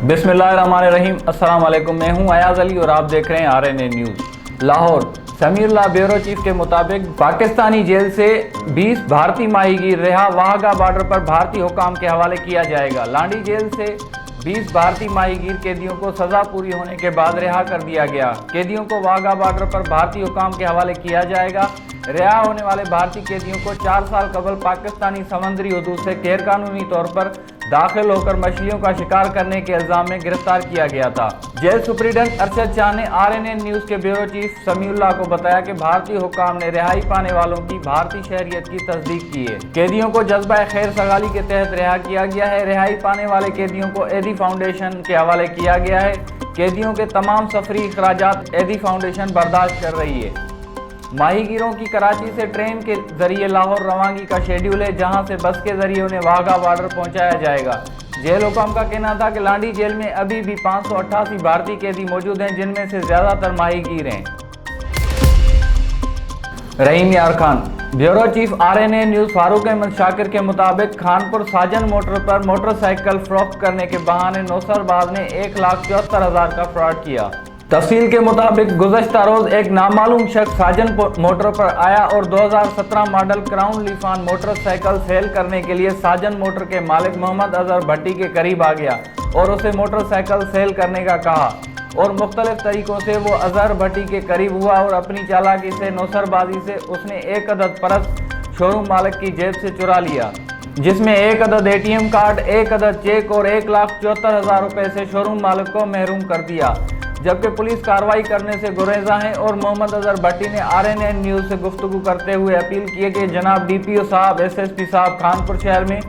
بسم اللہ الرحمن الرحیم۔ السلام علیکم، میں ہوں ایاز علی اور آپ دیکھ رہے ہیں RNA نیوز۔ لاہور سمیر اللہ بیورو چیف کے مطابق پاکستانی جیل سے 20 بھارتی ماہی گیر رہا، واہگہ بارڈر پر بھارتی حکام کے حوالے کیا جائے گا۔ لانڈی جیل سے 20 بھارتی ماہی گیر قیدیوں کو سزا پوری ہونے کے بعد رہا کر دیا گیا۔ قیدیوں کو واہگہ بارڈر پر بھارتی حکام کے حوالے کیا جائے گا۔ رہا ہونے والے بھارتی قیدیوں کو 4 سال قبل پاکستانی سمندری حدود سے غیر قانونی طور پر داخل ہو کر مچھلیوں کا شکار کرنے کے الزام میں گرفتار کیا گیا تھا۔ جیل سپرنٹنڈنٹ ارشد شاہ نے RNA نیوز کے بیورو چیف سمیع اللہ کو بتایا کہ بھارتی حکام نے رہائی پانے والوں کی بھارتی شہریت کی تصدیق کی ہے۔ قیدیوں کو جذبہ خیر سگالی کے تحت رہا کیا گیا ہے۔ رہائی پانے والے قیدیوں کو ایدی فاؤنڈیشن کے حوالے کیا گیا ہے۔ قیدیوں کے تمام سفری اخراجات ایدی فاؤنڈیشن برداشت کر رہی ہے۔ ماہی گیروں کی کراچی سے ٹرین کے ذریعے لاہور روانگی کا شیڈیول ہے، جہاں سے بس کے ذریعے انہیں واہگہ بارڈر پہنچایا جائے گا۔ جیل حکام کا کہنا تھا کہ لانڈی جیل میں ابھی بھی 588 بھارتی قیدی موجود ہیں، جن میں سے زیادہ تر ماہی گیر ہیں۔ Rahim Yar Khan bureau chief RNA news Farooq Ahmed Shakir کے مطابق خانپور ساجن موٹر پر موٹر سائیکل فروخت کرنے کے بہانے نوسر باز نے 1,74,000 کا فراڈ کیا۔ تفصیل کے مطابق گزشتہ روز ایک نامعلوم شخص ساجن موٹر پر آیا اور 2017 model crown Lifan motorcycle sale کرنے کے لیے ساجن موٹر کے مالک محمد اظہر بھٹی کے قریب آ گیا اور اسے موٹر سائیکل سیل کرنے کا کہا، اور مختلف طریقوں سے وہ اظہر بھٹی کے قریب ہوا اور اپنی چالاکی سے نوسر بازی سے اس نے 1 عدد پرس شو روم مالک کی جیب سے چرا لیا، جس میں 1 عدد ATM کارڈ، 1 عدد چیک اور 1,74,000 روپے سے شو روم مالک کو محروم کر دیا، جبکہ پولیس کارروائی کرنے سے گریزاں ہے۔ اور محمد اظہر بھٹی نے RNA نیوز سے گفتگو کرتے ہوئے اپیل کی کہ جناب DPO صاحب، SSP صاحب، خانپور شہر میں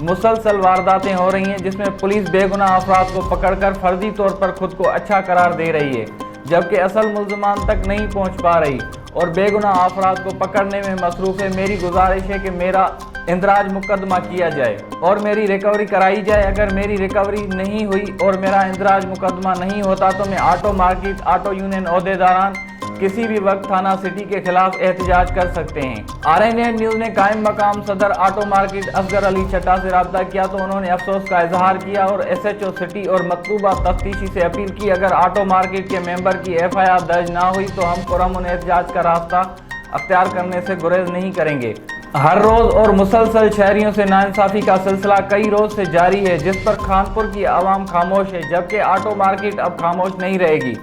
مسلسل وارداتیں ہو رہی ہیں، جس میں پولیس بے گناہ افراد کو پکڑ کر فرضی طور پر خود کو اچھا قرار دے رہی ہے، جبکہ اصل ملزمان تک نہیں پہنچ پا رہی اور بے گناہ افراد کو پکڑنے میں مصروف ہے۔ میری گزارش ہے کہ میرا اندراج مقدمہ کیا جائے اور میری ریکوری کرائی جائے۔ اگر میری ریکوری نہیں ہوئی اور میرا اندراج مقدمہ نہیں ہوتا تو میں آٹو مارکیٹ، آٹو یونین عہدیداران کسی بھی وقت تھانہ سٹی کے خلاف احتجاج کر سکتے ہیں۔ RNA نیوز نے قائم مقام صدر آٹو مارکیٹ اصغر علی چٹا سے رابطہ کیا تو انہوں نے افسوس کا اظہار کیا اور SHO سٹی اور مطلوبہ تفتیشی سے اپیل کی اگر آٹو مارکیٹ کے ممبر کی FIR درج نہ ہوئی تو ہم پرامن احتجاج کا راستہ اختیار کرنے سے گریز نہیں کریں گے۔ ہر روز اور مسلسل شہریوں سے ناانصافی کا سلسلہ کئی روز سے جاری ہے، جس پر خانپور کی عوام خاموش ہے، جبکہ آٹو مارکیٹ اب خاموش نہیں رہے گی۔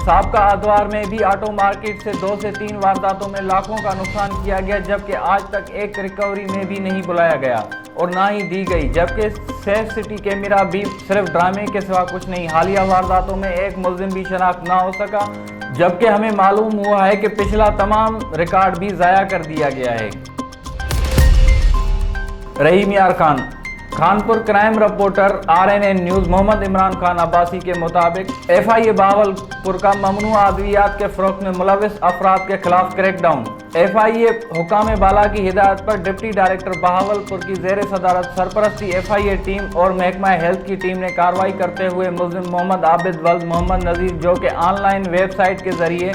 سابقہ ادوار میں بھی آٹو مارکیٹ سے 2 سے 3 وارداتوں میں لاکھوں کا نقصان کیا گیا، جبکہ آج تک ایک ریکوری میں بھی نہیں بلایا گیا اور نہ ہی دی گئی، جبکہ سیف سٹی کیمرہ بھی صرف ڈرامے کے سوا کچھ نہیں۔ حالیہ وارداتوں میں ایک ملزم بھی شناخت نہ ہو سکا، جبکہ ہمیں معلوم ہوا ہے کہ پچھلا تمام ریکارڈ بھی ضائع کر دیا گیا ہے۔ Rahim Yar Khan Khanpur crime reporter RNA news Muhammad Imran Khan Abbasi کے مطابق FIA بہاولپور کا ممنوع ادویات کے فروخت میں ملوث افراد کے خلاف کریک ڈاؤن۔ FIA حکام بالا کی ہدایت پر ڈپٹی ڈائریکٹر بہاولپور کی زیر صدارت سرپرستی FIA ٹیم اور محکمہ ہیلتھ کی ٹیم نے کارروائی کرتے ہوئے ملزم محمد عابد ولد محمد نذیر، جو کہ آن لائن ویب سائٹ کے ذریعے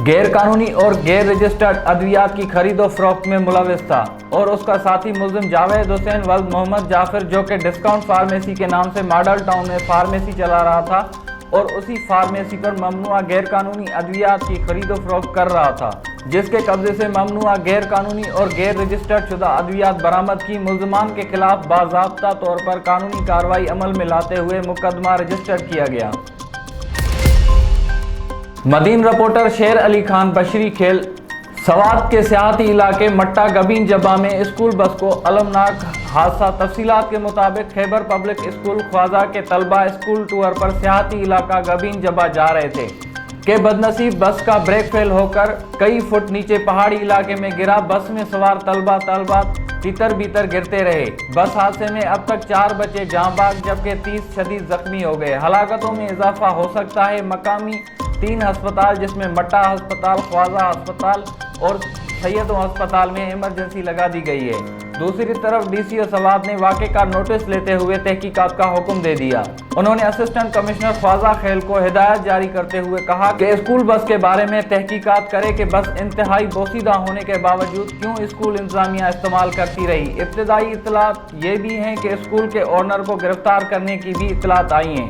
غیر قانونی اور غیر رجسٹرڈ ادویات کی خرید و فروخت میں ملوث تھا، اور اس کا ساتھی ملزم جاوید حسین ولد محمد جعفر، جو کہ ڈسکاؤنٹ فارمیسی کے نام سے ماڈل ٹاؤن میں فارمیسی چلا رہا تھا اور اسی فارمیسی پر ممنوع غیر قانونی ادویات کی خرید و فروخت کر رہا تھا، جس کے قبضے سے ممنوع غیر قانونی اور غیر رجسٹرڈ شدہ ادویات برآمد کی۔ ملزمان کے خلاف باضابطہ طور پر قانونی کارروائی عمل میں لاتے ہوئے مقدمہ رجسٹر کیا گیا۔ مدین رپورٹر شیر علی خان بشری کھیل سوات کے سیاحتی علاقے مٹا گبین جبا میں اسکول بس کو المناک حادثہ۔ تفصیلات کے مطابق خیبر پبلک اسکول خواجہ کے طلبہ اسکول ٹور پر سیاحتی علاقہ گبین جبا جا رہے تھے کہ بدنصیب بس کا بریک فیل ہو کر کئی فٹ نیچے پہاڑی علاقے میں گرا۔ بس میں سوار طلبہ تیتر بیتر گرتے رہے۔ بس حادثے میں اب تک 4 بچے جاں باز جبکہ 30 شدید زخمی ہو گئے۔ ہلاکتوں میں اضافہ ہو سکتا ہے۔ مقامی 3 ہسپتال جس میں مٹا ہسپتال، خواجہ ہسپتال اور سیدوں ہسپتال میں ایمرجنسی لگا دی گئی ہے۔ دوسری طرف DCO سوات نے واقعے کا نوٹس لیتے ہوئے تحقیقات کا حکم دے دیا۔ انہوں نے اسسٹنٹ کمشنر خواجہ خیل کو ہدایت جاری کرتے ہوئے کہا کہ اسکول بس کے بارے میں تحقیقات کرے کہ بس انتہائی بوسیدہ ہونے کے باوجود کیوں اسکول انتظامیہ استعمال کرتی رہی۔ ابتدائی اطلاعات یہ بھی ہیں کہ اسکول کے اونر کو گرفتار کرنے کی بھی اطلاعات آئی ہیں۔